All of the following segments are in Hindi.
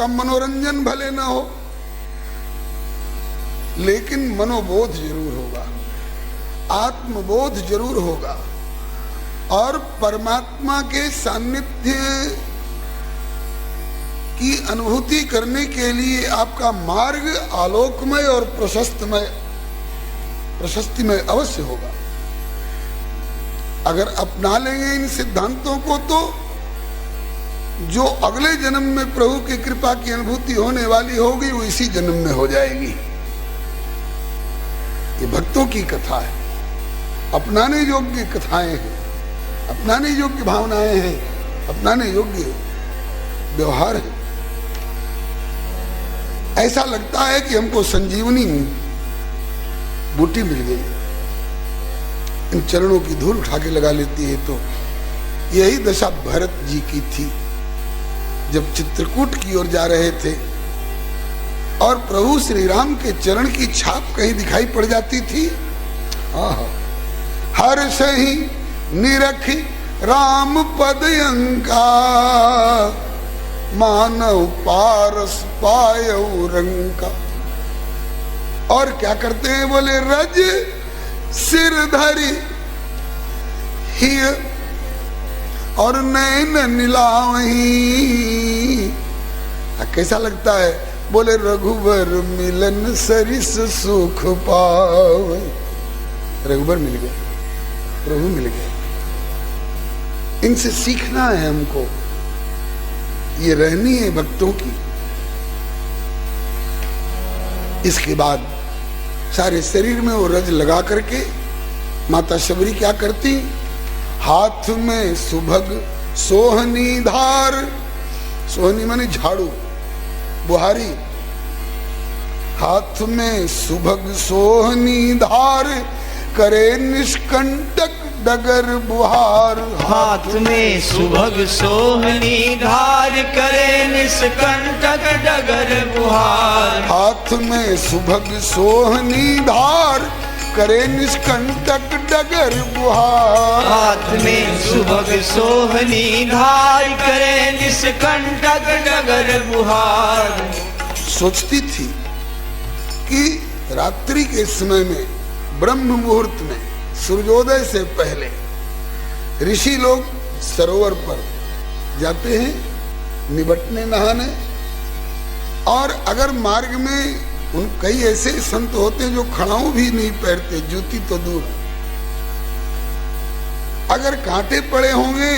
आपका मनोरंजन भले न हो, लेकिन मनोबोध जरूर होगा, आत्मबोध जरूर होगा। और परमात्मा के सान्निध्य की अनुभूति करने के लिए आपका मार्ग आलोकमय और प्रशस्तिमय अवश्य होगा। अगर अपना लेंगे इन सिद्धांतों को तो जो अगले जन्म में प्रभु की कृपा की अनुभूति होने वाली होगी वो इसी जन्म में हो जाएगी। ये भक्तों की कथा है, अपनाने योग्य कथाएं हैं, अपनाने योग्य भावनाएं हैं, अपनाने योग्य व्यवहार है। ऐसा लगता है कि हमको संजीवनी बूटी मिल गई, इन चरणों की धूल उठा के लगा लेती है। तो यही दशा भरत जी की थी जब चित्रकूट की ओर जा रहे थे और प्रभु श्री राम के चरण की छाप कहीं दिखाई पड़ जाती थी। हर सही निरखी राम पद अंका, मानव पारस पायऊ रंका। और क्या करते हैं, बोले रज सिर धरी ही और नैन निलावही। कैसा लगता है, बोले रघुवर मिलन सरिस सुख पावे। रघुवर मिल गए, प्रभु मिल गए। इनसे सीखना है हमको, ये रहनी है भक्तों की। इसके बाद सारे शरीर में वो रज लगा करके माता शबरी क्या करती, हाथ में सुभग सोहनी धार, सोहनी माने झाड़ू बुहारी, हाथ में सुभग सोहनी धार, करे निष्कंटक डगर बुहार। हाथ में सुभग सोहनी धार, करे निष्कंटक डगर बुहार। हाथ में सुभग सोहनी धार, करे निष्कंटक डगर बुहार। हाथ में सुभग सोहनी धार, करे निष्कंटक डगर बुहार। सोचती थी कि रात्रि के समय में ब्रह्म मुहूर्त में सूर्योदय से पहले ऋषि लोग सरोवर पर जाते हैं निबटने नहाने, और अगर मार्ग में उन कई ऐसे संत होते हैं जो खड़ाऊ भी नहीं पैरते, जूती तो दूर। अगर कांटे पड़े होंगे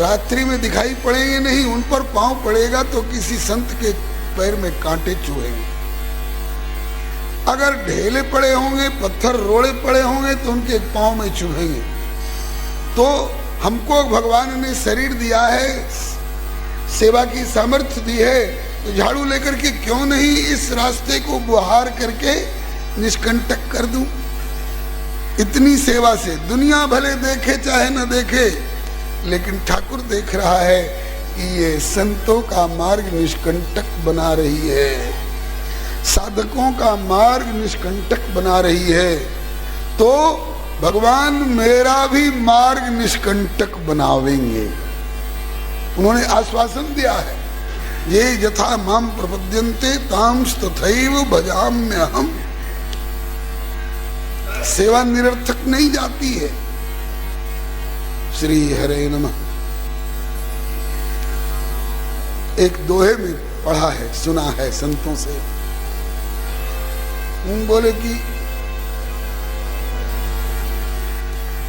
रात्रि में दिखाई पड़ेंगे नहीं, उन पर पांव पड़ेगा तो किसी संत के पैर में कांटे चुभेंगे। अगर ढेले पड़े होंगे, पत्थर रोड़े पड़े होंगे तो उनके पांव में चुभेंगे। तो हमको भगवान ने शरीर दिया है, सेवा की सामर्थ्य दी है, तो झाड़ू लेकर के क्यों नहीं इस रास्ते को बुहार करके निष्कंटक कर दूं। इतनी सेवा से दुनिया भले देखे चाहे न देखे, लेकिन ठाकुर देख रहा है कि ये संतों का मार्ग निष्कंटक बना रही है, साधकों का मार्ग निष्कंटक बना रही है। तो भगवान मेरा भी मार्ग निष्कंटक बनावेंगे। उन्होंने आश्वासन दिया है, ये यथा माम प्रपद्यन्ते तांस तथैव भजाम्यहम्। सेवा निरर्थक नहीं जाती है। श्री हरे नमः। एक दोहे में पढ़ा है, सुना है संतों से, बोले कि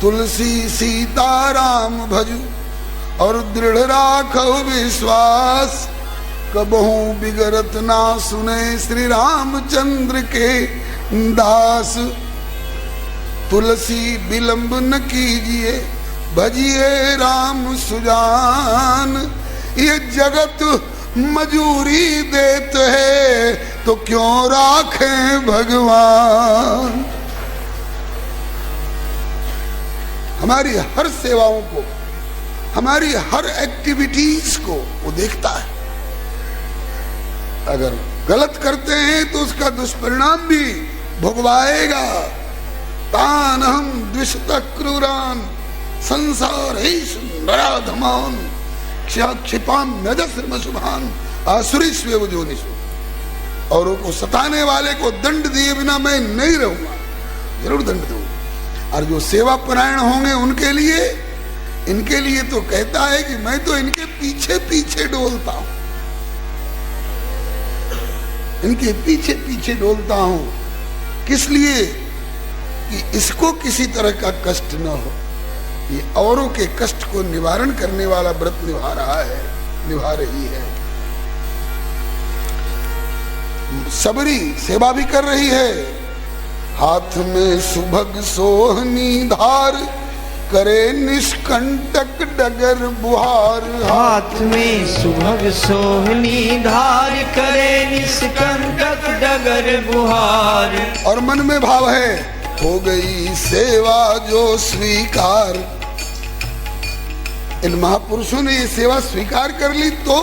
तुलसी सीताराम भजू और दृढ़ राखो विश्वास, कबहू बिगड़त ना सुने श्री रामचंद्र के दास। तुलसी विलंब न कीजिए, भजिए राम सुजान। ये जगत मजूरी देते है तो क्यों राखें भगवान। हमारी हर सेवाओं को, हमारी हर एक्टिविटीज को वो देखता है। अगर गलत करते हैं तो उसका दुष्परिणाम भी भुगवाएगा। तान हम द्विषत क्रूरान संसार ही नराधमान, क्षिपाम नजस्रम शुभान आसुरी स्वेव जोनिषु, औरों को सताने वाले को दंड दिए बिना मैं नहीं रहूंगा, जरूर दंड दूंगा। और जो सेवा परायण होंगे उनके लिए, इनके लिए तो कहता है कि मैं तो इनके पीछे पीछे डोलता हूं, इनके पीछे पीछे डोलता हूं। किस लिए? कि इसको किसी तरह का कष्ट न हो। ये औरों के कष्ट को निवारण करने वाला व्रत निभा रहा है, निभा रही है। सबरी सेवा भी कर रही है। हाथ में सुभग सोहनी धार, करे निष्कंटक डगर बुहार। हाथ में सुभग सोहनी धार, करे निष्कंटक डगर बुहार। और मन में भाव है, हो गई सेवा जो स्वीकार। इन महापुरुषों ने ये सेवा स्वीकार कर ली तो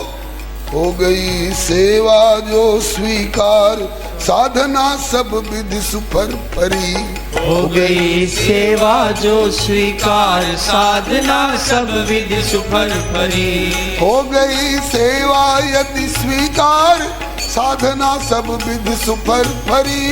हो गई सेवा जो स्वीकार। साधना सब विधि सुफर परी, हो गई सेवा जो स्वीकार। साधना सब विधि सुफल परी। हो गई सेवा यदि स्वीकार, साधना सब विधि सुफर परी।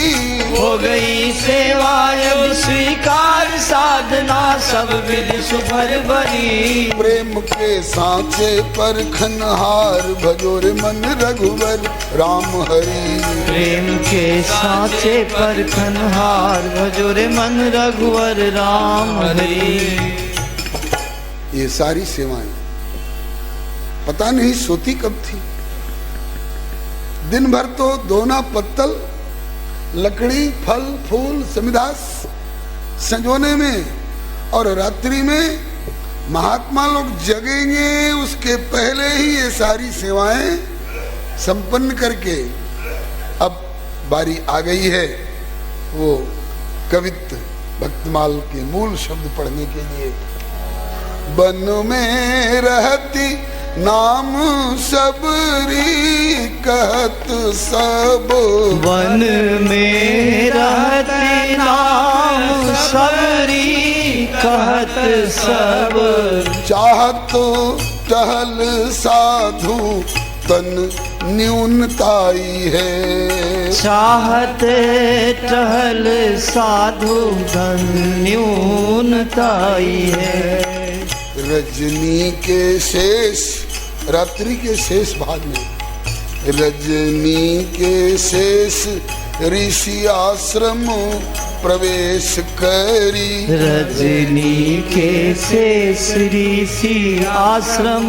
हो गई सेवा यदि स्वीकार। साधना सब विधि सुफल परी। प्रेम के सांचे पर खनहार, भजोर मन रघुवर राम हरि। प्रेम के सांचे पर खनहार, भजोरे मन रघुवर राम हरि। ये सारी सेवाएं पता नहीं सोती कब थी। दिन भर तो दोना पत्तल, लकड़ी, फल फूल समिधा संजोने में, और रात्रि में महात्मा लोग जगेंगे उसके पहले ही ये सारी सेवाएं संपन्न करके अब बारी आ गई है वो कवित्त भक्तमाल के मूल शब्द पढ़ने के लिए। वन में रहती नाम सबरी, कहत सब। वन में रहती नाम सबरी, कहत सब। चाहत टहल साधु तन न्यूनताई है। चाहत टहल साधु धन न्यूनताई है। रजनी के शेष, रात्रि के शेष भाग में रजनी के शेष ऋषि आश्रम प्रवेश करी। रजनी के शेष ऋषि आश्रम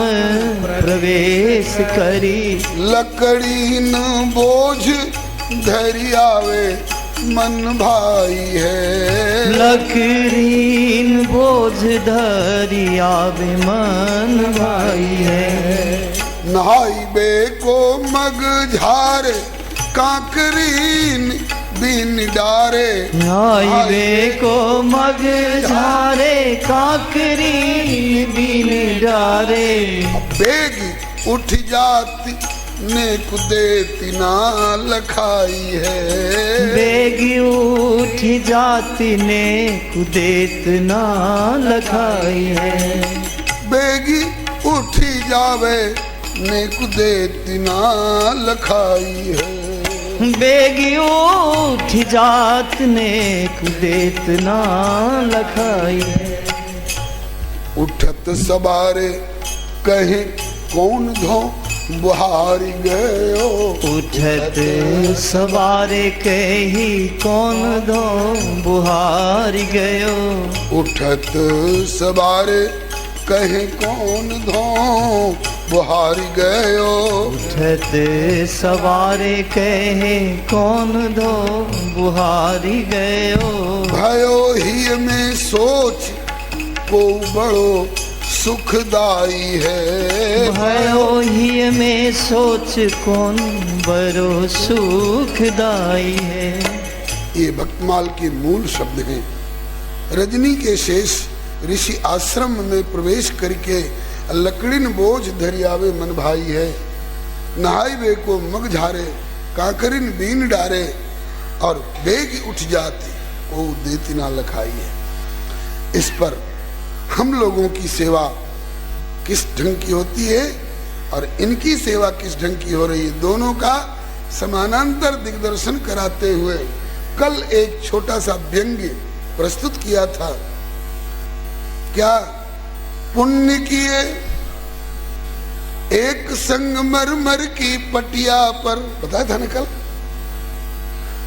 प्रवेश करी। लकड़ी न बोझ धरि आवे मन भाई है। लकड़ीन बोझ धरि आवे मन भाई है। नहाई बे को मग झारे, कांकरीन बिन डारे। नहाई को मग झारे, कांकरी बिन डारे। बेग उठ जाती ने कुदेती ना लखाई है। बेग उठ जाती ने कुदेत ना लखाई है। बेगी उठी जावे ने कुदेती ना लखाई है। बेग उठ जात ने कुदेत ना लखाई है। उठत सवारे कहे कौन धो बुहारी गयो। उठत सवारे कही कौन धो बुहारी गयो। उठत सवारे कहे कौन धो बुहारी गयो। उठत सवारे कहे कौन धो बुहारी गयो। भयो ही में सोच को बड़ो सुखदाई है। भयो ही में सोच कौन बड़ो सुखदाई है। ये भक्तमाल के मूल शब्द हैं। रजनी के शेष ऋषि आश्रम में प्रवेश करके लकड़िन बोझ धरियावे मन भाई है। नहाई वे को मग झारे, काकरिन बीन डारे। और बेग उठ जाती को देती ना लखाई है। इस पर हम लोगों की सेवा किस ढंग की होती है और इनकी सेवा किस ढंग की हो रही है, दोनों का समानांतर दिग्दर्शन कराते हुए कल एक छोटा सा व्यंग्य प्रस्तुत किया था। क्या पुण्य किए एक संगमरमर की पटिया पर, बताया था ना कल,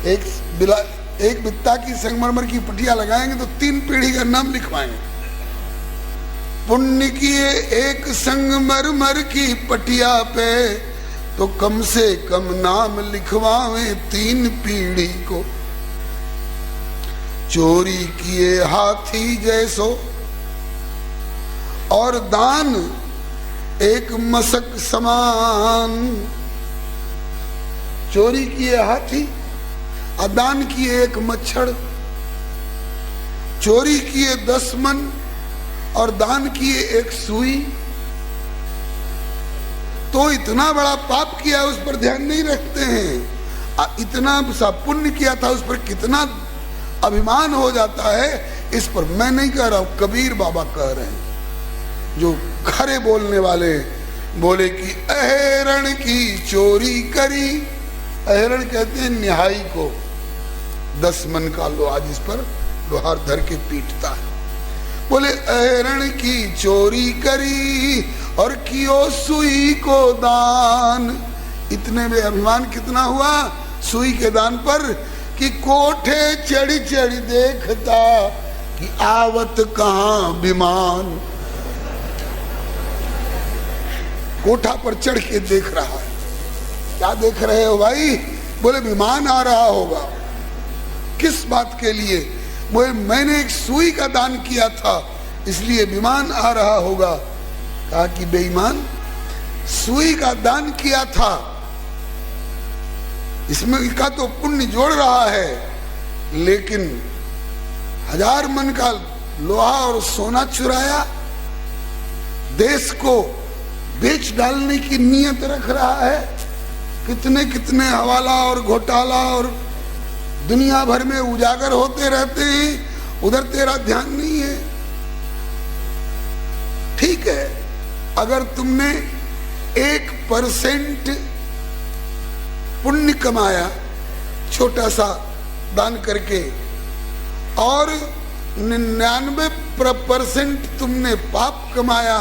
एक बित्ता की संगमरमर की पटिया लगाएंगे तो 3 पीढ़ी का नाम लिखवाएंगे। पुण्य किए एक संगमरमर की पटिया पे तो कम से कम नाम लिखवावे 3 पीढ़ी को। चोरी किए हाथी जैसो और दान एक मशक समान। चोरी किए हाथी, अदान किए एक मच्छर। चोरी किए 10 मन और दान किए एक सुई। तो इतना बड़ा पाप किया उस पर ध्यान नहीं रखते हैं, इतना सा पुण्य किया था उस पर कितना अभिमान हो जाता है। इस पर मैं नहीं कह रहा हूं, कबीर बाबा कह रहे हैं, जो खरे बोलने वाले बोले कि अहेरण की चोरी करी। अहेरण कहते हैं निहाई को, 10 मन का लोहा जिस पर लोहार धर के पीटता है। बोले अहेरण की चोरी करी और कियो सुई को दान। इतने में अभिमान कितना हुआ सुई के दान पर कि कोठे चढ़ी चढ़ी देखता कि आवत कहां विमान। कोठा पर चढ़ के देख रहा है। क्या देख रहे हो भाई? बोले विमान आ रहा होगा। किस बात के लिए? बोले मैंने एक सुई का दान किया था इसलिए विमान आ रहा होगा। कहा कि बेईमान, सुई का दान किया था इसमें का तो पुण्य जोड़ रहा है, लेकिन 1000 मन का लोहा और सोना चुराया, देश को बेच डालने की नीयत रख रहा है। कितने कितने हवाला और घोटाला और दुनिया भर में उजागर होते रहते हैं, उधर तेरा ध्यान नहीं है। ठीक है, अगर तुमने 1% पुण्य कमाया छोटा सा दान करके और 99% तुमने पाप कमाया,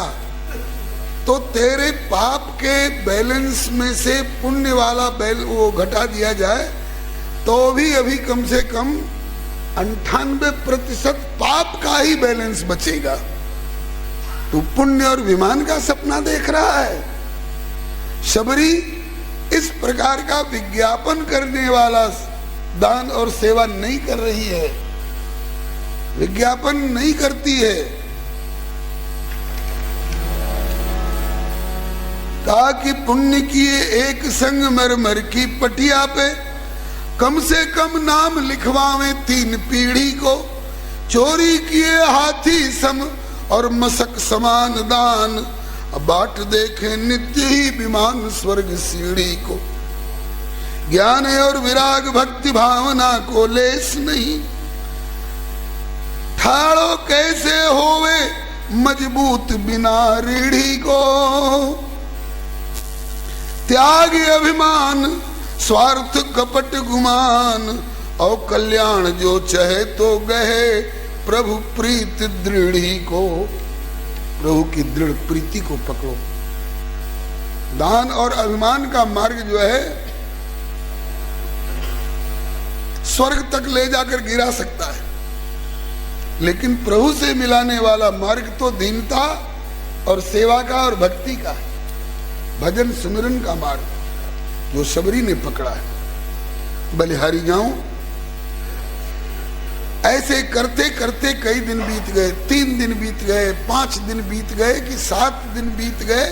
तो तेरे पाप के बैलेंस में से पुण्य वाला वो घटा दिया जाए तो भी अभी कम से कम 98% पाप का ही बैलेंस बचेगा। तू पुण्य और विमान का सपना देख रहा है। शबरी इस प्रकार का विज्ञापन करने वाला दान और सेवा नहीं कर रही है, विज्ञापन नहीं करती है। कहा कि पुण्य किए एक संगमरमर की पटिया पे कम से कम नाम लिखवावे 3 पीढ़ी को। चोरी किए हाथी सम और मशक समान दान, बाट देखे नित्य ही विमान स्वर्ग सीढ़ी को। ज्ञान और विराग भक्ति भावना को लेस नहीं, ठाड़ो कैसे होवे मजबूत बिना रीढ़ी को। त्याग अभिमान स्वार्थ कपट गुमान और कल्याण जो चाहे तो गहे प्रभु प्रीत दृढ़ी को। प्रभु की दृढ़ प्रीति को पकड़ो। दान और अभिमान का मार्ग जो है स्वर्ग तक ले जाकर गिरा सकता है, लेकिन प्रभु से मिलाने वाला मार्ग तो दीनता और सेवा का और भक्ति का है, भजन सुमिरन का मार्ग जो शबरी ने पकड़ा है। बलिहारी जाऊं, ऐसे करते करते कई दिन बीत गए, 3 दिन बीत गए, 5 दिन बीत गए कि 7 दिन बीत गए।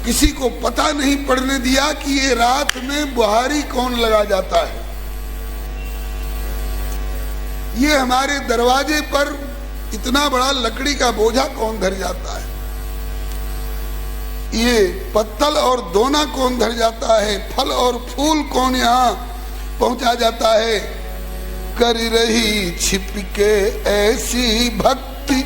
किसी को पता नहीं पड़ने दिया कि ये रात में बुहारी कौन लगा जाता है, ये हमारे दरवाजे पर इतना बड़ा लकड़ी का बोझा कौन धर जाता है, ये पत्तल और दोना कौन धर जाता है, फल और फूल कौन यहाँ पहुंचा जाता है। कर रही छिप के ऐसी भक्ति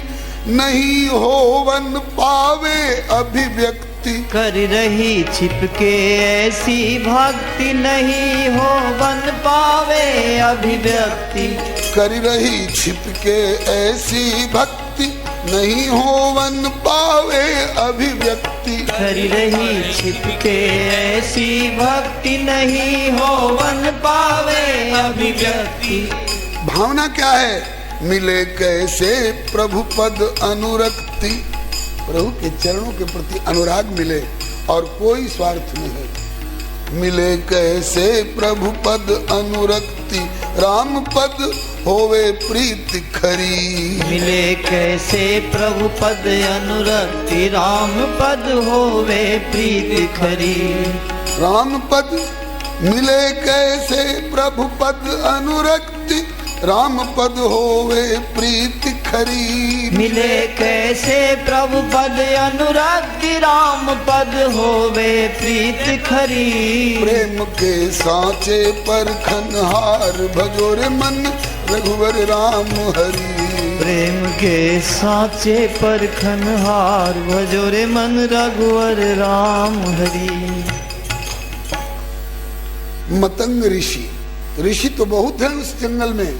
नहीं होवन पावे अभिव्यक्ति। कर रही छिपके ऐसी भक्ति, नहीं हो बन पावे अभिव्यक्ति। कर रही छिपके ऐसी भक्ति, नहीं होवन पावे अभिव्यक्ति। कर रही छिपके ऐसी भक्ति, नहीं हो बन पावे अभिव्यक्ति। भावना क्या है? मिले कैसे प्रभु पद अनुरक्ति, प्रभु के चरणों के प्रति अनुराग मिले और कोई स्वार्थ नहीं। मिले कैसे प्रभु पद अनुरक्ति, राम पद होवे प्रीति खरी। मिले कैसे प्रभु पद अनुरक्ति, राम पद होवे प्रीति खरी। राम पद मिले कैसे प्रभु पद अनुरक्ति, राम पद होवे प्रीति खरी। मिले कैसे प्रभु पद अनुरक्ति, राम पद होवे प्रीति खरी। प्रेम के सांचे पर खनहार, भजो रे मन रघुवर राम हरि। प्रेम के सांचे पर खनहार, भजो रे मन रघुवर राम हरि। मतंग ऋषि, ऋषि तो बहुत है उस जंगल में,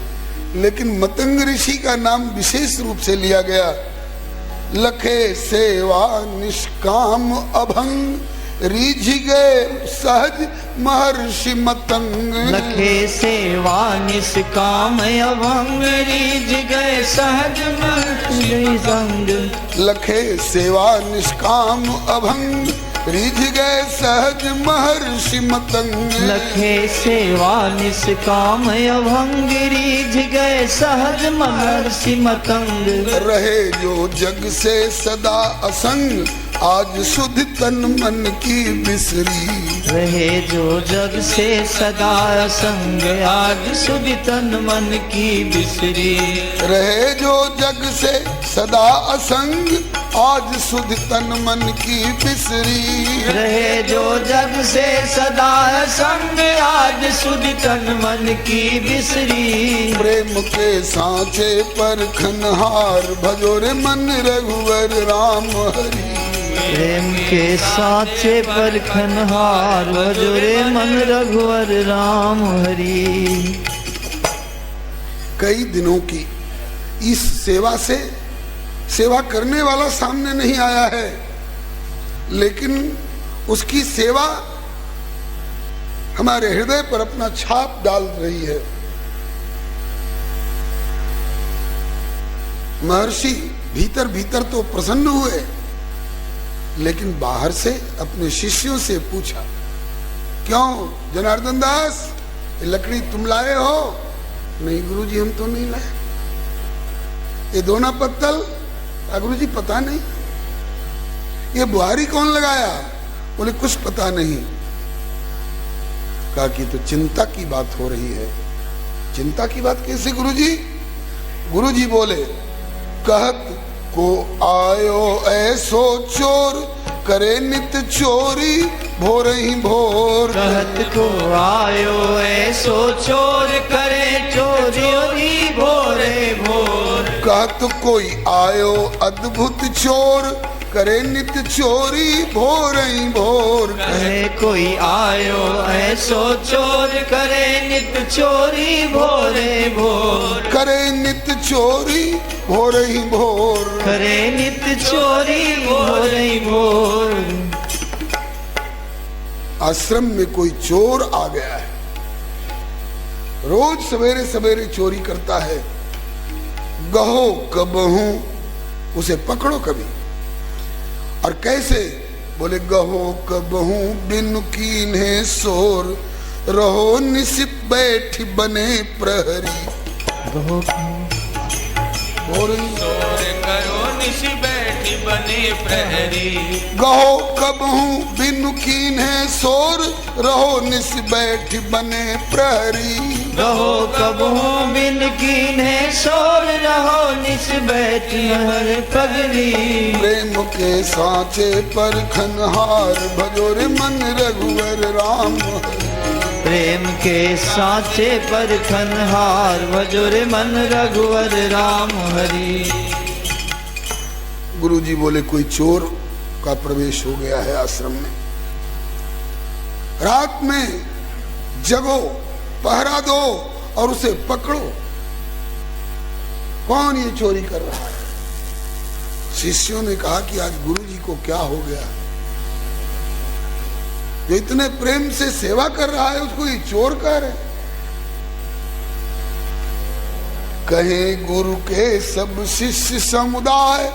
लेकिन मतंग ऋषि का नाम विशेष रूप से लिया गया। लखे सेवा निष्काम अभंग, रीझ गए सहज महर्षि मतंग। लखे सेवा निष्काम अभंग, रीझ गए सहज महर्षि संग। लखे सेवा निष्काम अभंग, रीझ गए सहज महर्षि मतंग। लखे सेवा निष्काम अभंग, रीझ गए सहज महर्षि मतंग। रहे जो जग से सदा असंग, आज सुध तन मन की बिसरी। रहे जो जग से सदा असंग, आज सुध तन मन की बिसरी। रहे जो जग से सदा असंग, आज सुध तन मन की बिसरी। रहे जो जग से सदा असंग, आज सुध तन मन की बिसरी। प्रेम के सांचे पर खनहार, भजो रे मन रघुवर राम हरि। प्रेम के सांचे पर खनहार, भजो रे मन रघुवर राम हरि। कई दिनों की इस सेवा से सेवा करने वाला सामने नहीं आया है, लेकिन उसकी सेवा हमारे हृदय पर अपना छाप डाल रही है। महर्षि भीतर भीतर तो प्रसन्न हुए, लेकिन बाहर से अपने शिष्यों से पूछा, क्यों जनार्दन दास, ये लकड़ी तुम लाए हो? नहीं गुरुजी, हम तो नहीं लाए। ये दोना पत्तल? गुरुजी पता नहीं। ये बुहारी कौन लगाया? बोले कुछ पता नहीं। कहा कि तो चिंता की बात हो रही है। चिंता की बात कैसे गुरुजी? गुरुजी बोले, कहत को आयो ऐसो चोर, करे नित चोरी भोर ही भोर। कहत को आयो ऐसो चोर, करे चोरी भोरे भोर। कहत कोई आयो अद्भुत चोर, करे नित चोरी भोर ही भोर। कहे कोई आयो ऐसो चोर, करे नित चोरी भोरे भोर। करे नित चोरी भोर ही भोर। करे नित चोरी भोरे भोर। आश्रम में कोई चोर आ गया है, रोज सवेरे सवेरे चोरी करता है। गहो कबहू, उसे पकड़ो कभी। और कैसे? बोले, गहो कबहू बिन कीन्हे सोर, रहो निसिप बैठ बने प्रहरी। गहो और करो निश बैठ बने प्रहरी। गहो कबहू बिन कीन्हे सोर, रहो निस बैठ बने प्रहरी। रहो कबहू बिन कीन्हे सोर, रहो निस बैठ हर पगली। प्रेम के सांचे पर खनहार, भजो रे मन रघुवर राम हरि। प्रेम के सांचे पर खनहार, भजो रे मन रघुवर राम हरि। गुरुजी बोले कोई चोर का प्रवेश हो गया है आश्रम में, रात में जगो, पहरा दो और उसे पकड़ो। कौन ये चोरी कर रहा है? शिष्यों ने कहा कि आज गुरुजी को क्या हो गया, जो इतने प्रेम से सेवा कर रहा है उसको ये चोर कह रहे। कहे गुरु के सब शिष्य समुदाय,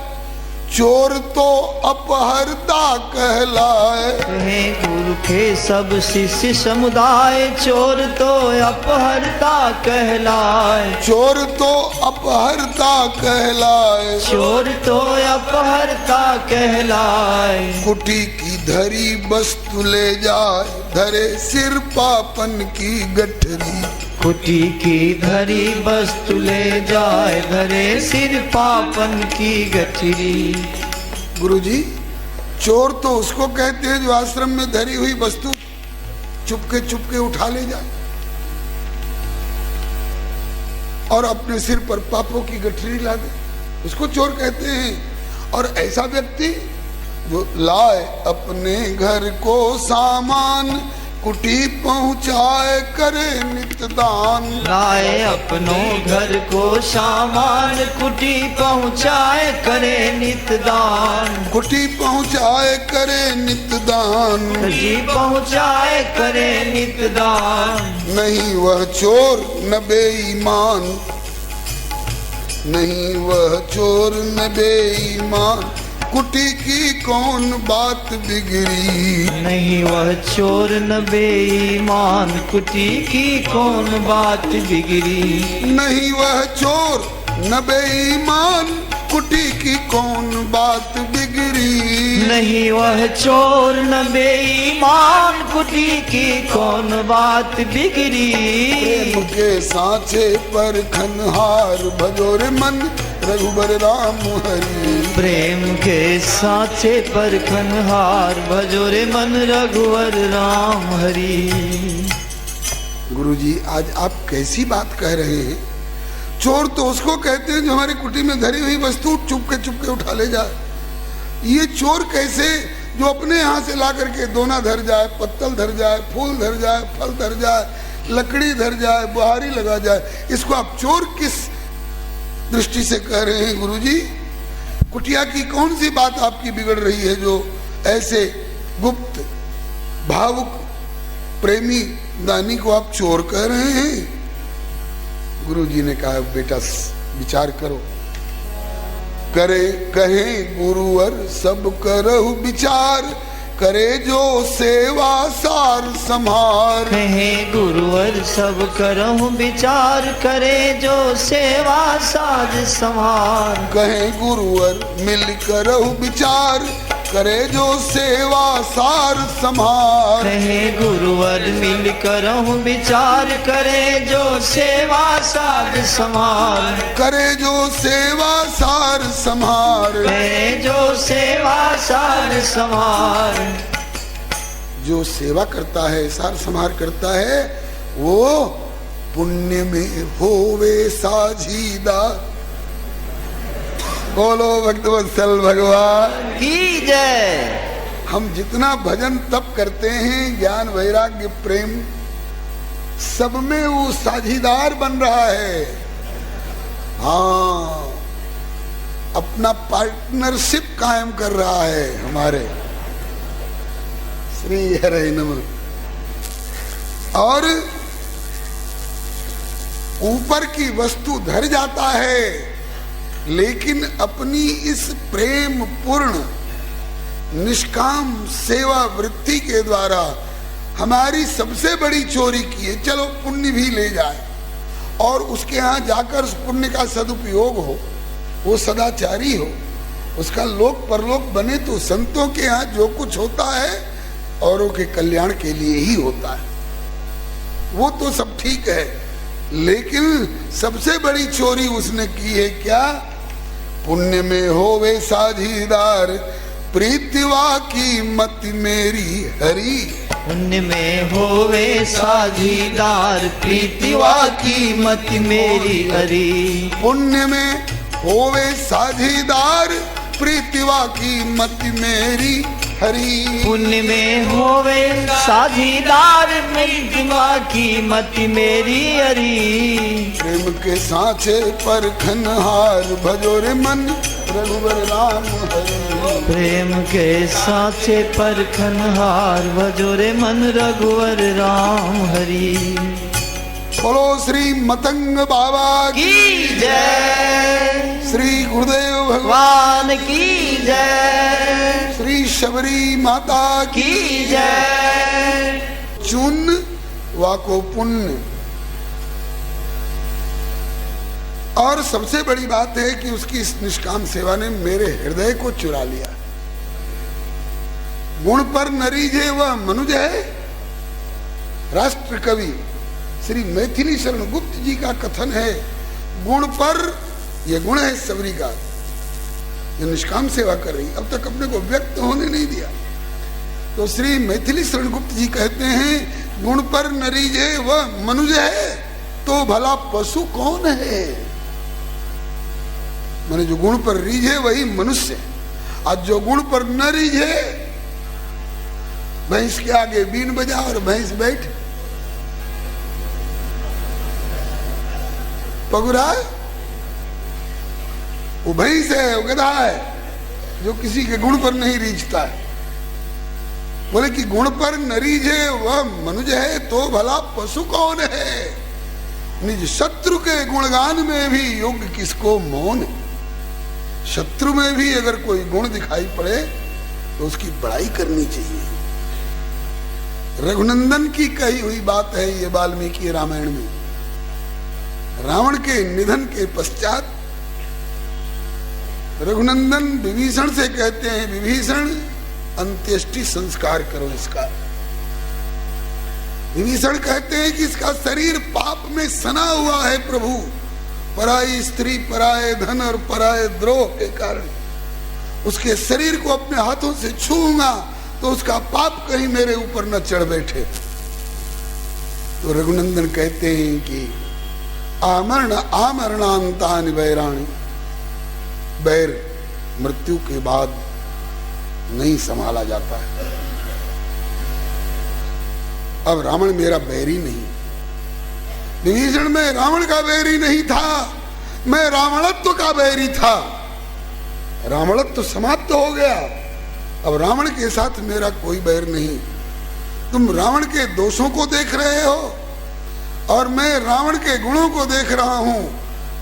चोर तो अपहरता कहलाए। कहे गुरु के सब शिष्य समुदाय, चोर तो अपहरता कहलाए। चोर तो अपहरता कहलाए। चोर तो अपहरता कहलाए। कुटी की धरी वस्तु ले जाए, धरे सिर पापन की गठरी। कुटी की धरी वस्तु ले जाए, धरे सिर पापन की गठरी। गुरुजी, चोर तो उसको कहते हैं जो आश्रम में धरी हुई वस्तु चुपके उठा ले जाए और अपने सिर पर पापों की गठरी ला दे, उसको चोर कहते हैं। और ऐसा व्यक्ति जो लाए अपने घर को सामान, कुटी पहुँचाए करे नित दान। लाए अपनों घर को सामान, कुटी पहुँचाए करे नित दान। कुटी पहुँचाए करे नित दान। कुटी पहुँचाए करे नित दान। नहीं वह चोर न बेईमान, नहीं वह चोर न बेईमान, कुटी की कौन बात बिगड़ी। नहीं वह चोर न बेईमान, कुटी की कौन बात बिगड़ी। नहीं वह चोर न बेईमान, कुटी की कौन बात बिगड़ी। नहीं वह चोर न बेईमान, कुटी की कौन बात बिगड़ी। प्रेम के सांचे पर खनहार, भजोरे मन रघुबर राम हरि। प्रेम के सांचे पर खनहार, भजोरे मन रघुवर राम हरि। गुरुजी, आज आप कैसी बात कह रहे हैं? चोर तो उसको कहते हैं जो हमारी कुटी में धरी हुई वस्तु चुपके उठा ले जाए। ये चोर कैसे? जो अपने यहाँ से ला करके दोना धर जाए, पत्तल धर जाए, फूल धर जाए, फल धर जाए, लकड़ी धर जाए, बुहारी लगा जाए, इसको आप चोर किस दृष्टि से कह रहे हैं गुरुजी? कुटिया की कौन सी बात आपकी बिगड़ रही है जो ऐसे गुप्त भावुक प्रेमी दानी को आप चोर कह रहे हैं? गुरुजी ने कहा बेटा विचार करो। करे कहे गुरुवर सब करहु विचार, करे जो सेवा सार संहार। कहे गुरुवर सब करहु विचार, करे जो सेवा सार संहार। कहे गुरुवर मिल करहु विचार, करे जो सेवा सार संहार। कहे गुरुवर मिल करहु विचार, करे जो सेवा सार संहार। करे जो सेवा सार संहार। करे जो सेवा सार संहार। जो सेवा करता है, सार संहार करता है, वो पुण्य में होवे साझीदार। बोलो भक्तवत्सल भगवान की जय। हम जितना भजन तप करते हैं, ज्ञान वैराग्य प्रेम, सब में वो साझीदार बन रहा है। हाँ, अपना पार्टनरशिप कायम कर रहा है हमारे। श्री हरे नमः। और ऊपर की वस्तु धर जाता है, लेकिन अपनी इस प्रेम पूर्ण निष्काम सेवा वृत्ति के द्वारा हमारी सबसे बड़ी चोरी की है। चलो पुण्य भी ले जाए और उसके यहाँ जाकर उस पुण्य का सदुपयोग हो, वो सदाचारी हो, उसका लोक परलोक बने, तो संतों के यहाँ जो कुछ होता है औरों के कल्याण के लिए ही होता है। वो तो सब ठीक है, लेकिन सबसे बड़ी चोरी उसने की है क्या? पुण्य में होवे साझीदार, प्रीतिवा की मति मेरी हरि। पुण्य में होवे साझीदार, प्रीतिवा की मति मेरी हरि। पुण्य में होवे साझीदार, प्रीतिवा की मति मेरी हरी। पुण्य में होवे साझीदार, प्रीतिवा की मति मेरी हरी। प्रेम के साँचे पर खनहार, भजो रे मन रघुवर राम हरि। प्रेम के साँचे पर खनहार, भजो रे मन रघुवर राम हरि। बोलो श्री मतंग बाबा की जय, श्री गुरुदेव भगवान की जय, श्री शबरी माता की जय। चुन वाको पुण्य। और सबसे बड़ी बात है कि उसकी इस निष्काम सेवा ने मेरे हृदय को चुरा लिया। गुण पर नरीजे वह मनुज है। राष्ट्र कवि श्री मैथिली शरण गुप्त जी का कथन है, गुण पर, यह गुण है सबरी का, यह निष्काम सेवा कर रही, अब तक अपने को व्यक्त होने नहीं दिया। तो श्री मैथिली शरण गुप्त जी कहते हैं, गुण पर नरीजे वह मनुज है, तो भला पशु कौन है। माने जो गुण पर रीझे वही मनुष्य है। आज जो गुण पर न रीझे, भैंस के आगे बीन बजा और भैंस बैठ पगुरा, वो भैंस है, वो गधा है, जो किसी के गुण पर नहीं रीझता है। बोले कि गुण पर न रीझे वह मनुज है, तो भला पशु कौन है। निज शत्रु के गुणगान में भी योग्य किसको मौन। शत्रु में भी अगर कोई गुण दिखाई पड़े तो उसकी बड़ाई करनी चाहिए। रघुनंदन की कही हुई बात है ये वाल्मीकि रामायण में। रावण के निधन के पश्चात रघुनंदन विभीषण से कहते हैं, विभीषण अंत्येष्टि संस्कार करो इसका। विभीषण कहते हैं कि इसका शरीर पाप में सना हुआ है प्रभु, पराई स्त्री, पराये धन और पराये द्रोह के कारण उसके शरीर को अपने हाथों से छूऊंगा तो उसका पाप कहीं मेरे ऊपर न चढ़ बैठे। तो रघुनंदन कहते हैं कि आमरण आमरणांतानि वैराणि, बैर मृत्यु के बाद नहीं संभाला जाता है। अब रावण मेरा बैरी नहीं, विभीषण में रावण का बैरी नहीं था, मैं रावणत्व का बैरी था। रावणत्व समाप्त हो गया, अब रावण के साथ मेरा कोई बैर नहीं। तुम रावण के दोषों को देख रहे हो और मैं रावण के गुणों को देख रहा हूं।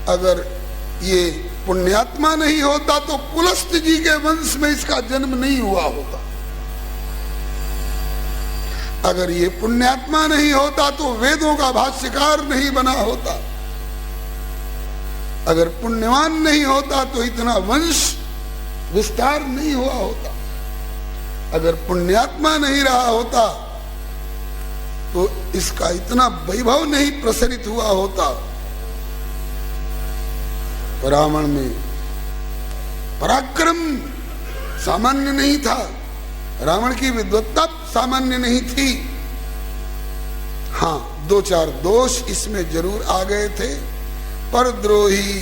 अगर ये पुण्यात्मा नहीं होता तो पुलस्त जी के वंश में इसका जन्म नहीं हुआ होता। अगर ये पुण्यात्मा नहीं होता तो वेदों का भाष्यकार नहीं बना होता। अगर पुण्यवान नहीं होता तो इतना वंश विस्तार नहीं हुआ होता। अगर पुण्यात्मा नहीं रहा होता तो इसका इतना वैभव नहीं प्रसरित हुआ होता। रावण में पराक्रम सामान्य नहीं था, रावण की विद्वत्ता सामान्य नहीं थी। हाँ, दो चार दोष इसमें जरूर आ गए थे। परद्रोही,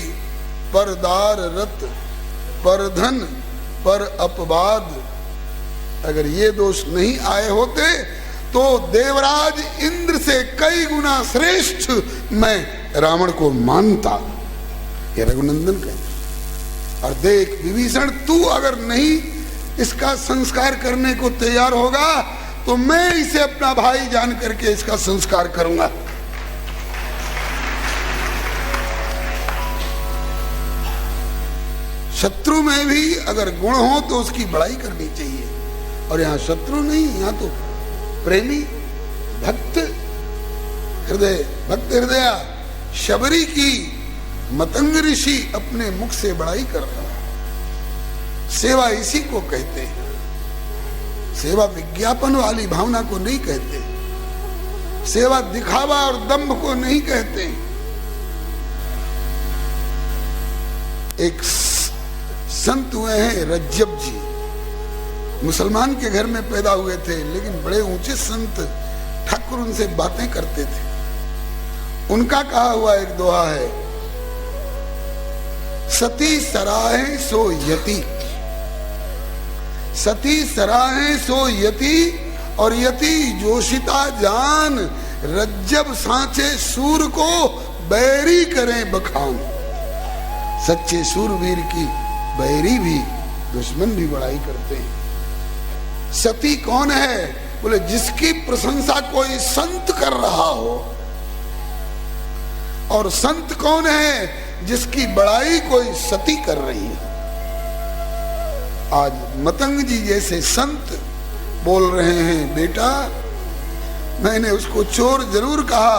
परदार रत, परधन, पर अपवाद, अगर ये दोष नहीं आए होते तो देवराज इंद्र से कई गुना श्रेष्ठ मैं रावण को मानता। ये रघुनंदन कहते। और देख विभीषण, तू अगर नहीं इसका संस्कार करने को तैयार होगा तो मैं इसे अपना भाई जान करके इसका संस्कार करूंगा। शत्रु में भी अगर गुण हो तो उसकी बड़ाई करनी चाहिए, और यहां शत्रु नहीं, यहां तो प्रेमी भक्त हृदय, भक्त हृदय शबरी की मतंग ऋषि अपने मुख से बड़ाई कर रहा है। सेवा इसी को कहते हैं। सेवा विज्ञापन वाली भावना को नहीं कहते, सेवा दिखावा और दंभ को नहीं कहते। एक संत हुए हैं रज्जब जी, मुसलमान के घर में पैदा हुए थे, लेकिन बड़े ऊंचे संत, ठाकुर उनसे बातें करते थे। उनका कहा हुआ एक दोहा है, सती सराहे सो यति, सती सराहे सो यति, और यति जोशिता जान, रज्जब सांचे सूर को बैरी करें बखान। सच्चे सूरवीर की बैरी भी, दुश्मन भी बड़ाई करते हैं। सती कौन है? बोले जिसकी प्रशंसा कोई संत कर रहा हो। और संत कौन है? जिसकी बड़ाई कोई सती कर रही है। आज मतंग जी जैसे संत बोल रहे हैं, बेटा मैंने उसको चोर जरूर कहा,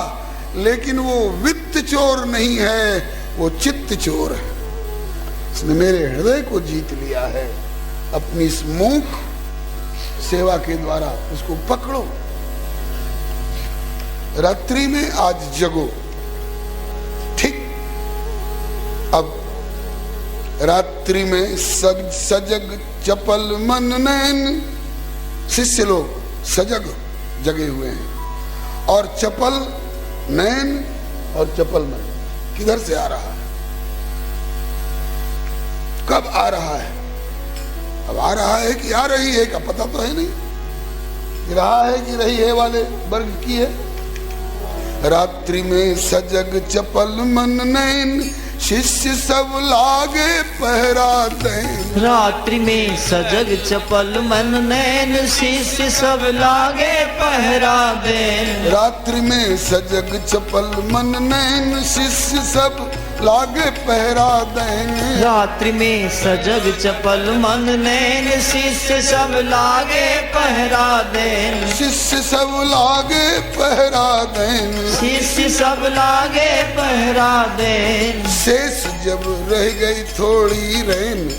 लेकिन वो वित्त चोर नहीं है, वो चित्त चोर है। उसने मेरे हृदय को जीत लिया है। अपनी इस मूक सेवा के द्वारा उसको पकड़ो। रात्रि में आज जगो। ठीक, अब रात्रि में सजग चपल मन नैन। शिष्य लोग सजग जगे हुए हैं, और चपल नैन और चपल मन किधर से आ रहा है? कब आ रहा है? अब आ रहा है कि आ रही है का पता तो है नहीं। कि रहा है कि रही है वाले वर्ग की है। रात्रि में सजग चपल मन नैन, शिष्य सब लागे पहरा दें। रात्रि में सजग चपल मन नैन, शिष्य सब लागे पहरा दें। रात्रि में सजग चपल मन नैन, शिष्य सब लागे पहरा दें। रात्रि में सजग चपल मन नैन, शिष्य सब लागे पहरा दें। शिष्य सब लागे पहरा दें। शिष्य सब लागे पहरा दें। शेष जब रह गई थोड़ी रैन,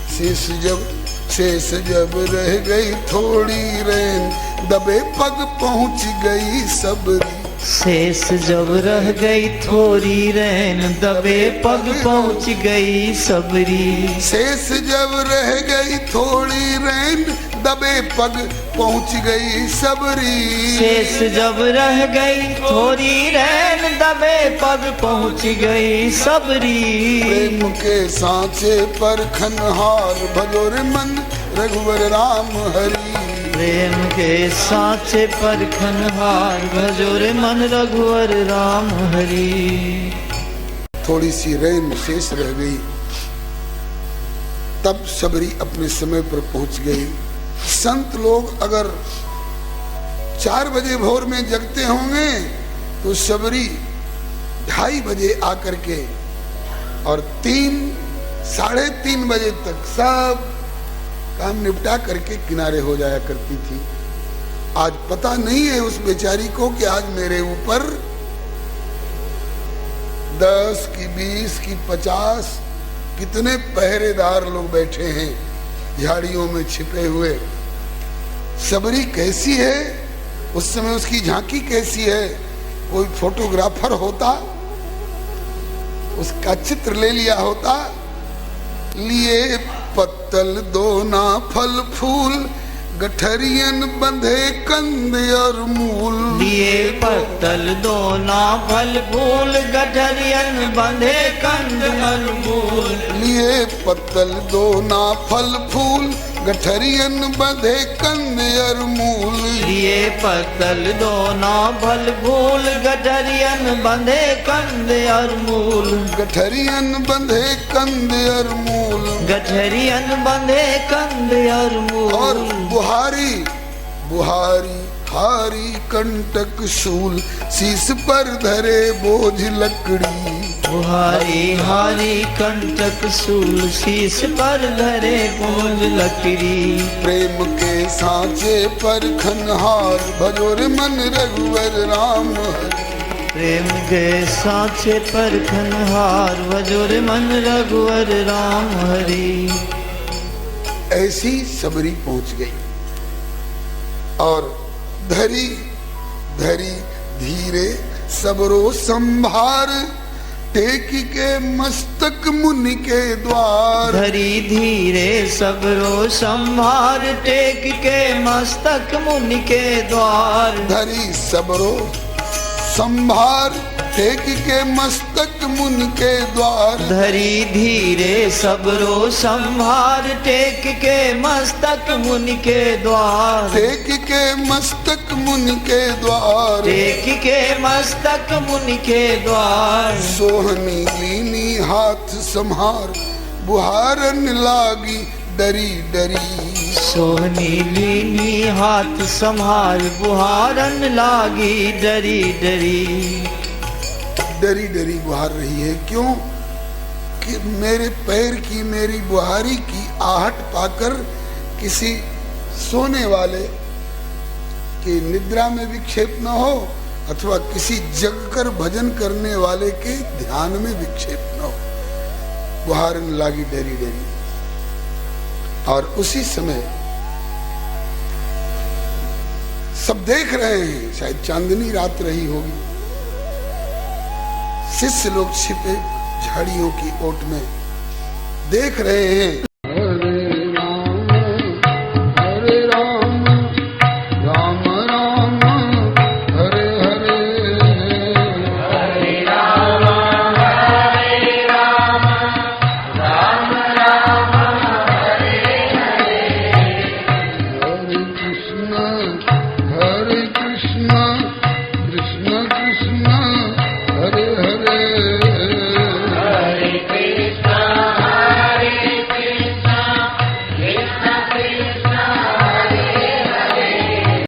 शेष जब रह गई थोड़ी रैन, दबे पग पहुंच गई सबरी। शेष जब रह गई थोड़ी रैन, दबे पग पहुंच गई सबरी। शेष जब रह गई थोड़ी रैन, दबे पग पहुंच गई सबरी। शेष जब रह गई थोड़ी रैन, दबे पग पहुंच गई सबरी। प्रेम के सांचे पर खनहार, भजो रे मन रघुवर राम हरि। प्रेम के सांचे पर खनहार, भजो रे मन रघुवर राम हरि। थोड़ी सी रैन शेष रह गई, तब सबरी अपने समय पर पहुंच गई। संत लोग अगर 4 बजे भोर में जगते होंगे तो सबरी 2:30 बजे आकर के और 3, 3:30 बजे तक सब काम निपटा करके किनारे हो जाया करती थी। आज पता नहीं है उस बेचारी को कि आज मेरे ऊपर 10 की 20 की 50 कितने पहरेदार लोग बैठे हैं झाड़ियों में छिपे हुए। सबरी कैसी है? उस समय उसकी झांकी कैसी है? कोई फोटोग्राफर होता, उसका चित्र ले लिया होता। लिए पत्तल दोना फल फूल, गठरियन बंधे कंद और मूल। लिए पत्तल दोना फल फूल, गठरियन बंधे कंद और मूल। लिए पत्तल दोना फल फूल, गठरियन बंधे कंद और मूल। लिए पत्तल दोना फल फूल, गठरियन बंधे कंद और मूल। गठरियन बंधे कंद और मूल। गठरियन बंधे कंद और मूल। और बुहारी बुहारी हारी कंटक शूल, शीश पर धरे बोझ लकड़ी। बुहारी हारी कंटक शूल, शीश पर धरे बोझ लकड़ी। प्रेम के सांचे पर खनहार, भजो रे मन रघुवर राम हरि। प्रेम के सांचे पर खनहार, भजो रे मन रघुवर राम हरि। ऐसी सबरी पहुंच गई और धरी धरी धीरे सबरो संभार, टेक के मस्तक मुनि के द्वार। धरी धीरे सबरो संभार, टेक के मस्तक मुनि के द्वार। धरी सबरो संभार, टेक के मस्तक मुनि के द्वार, धरी धीरे सबरो संभार, टेक के मस्तक मुनि के द्वार, टेक के मस्तक मुनि के द्वार, टेक के मस्तक मुनि के द्वार। सोहनी लीनी हाथ संहार, बुहारन लागी डरी डरी, सोहनी लीनी हाथ संभार, बुहारन लागी डरी डरी। डरी डरी बुहार रही है। क्यों? कि मेरे पैर की, मेरी बुहारी की आहट पाकर किसी सोने वाले की निद्रा में विक्षेप न हो, अथवा किसी जगकर भजन करने वाले के ध्यान में विक्षेप न हो। बुहारन लागी डरी डरी। और उसी समय सब देख रहे हैं, शायद चांदनी रात रही होगी, शिष्य लोग छिपे झाड़ियों की ओट में देख रहे हैं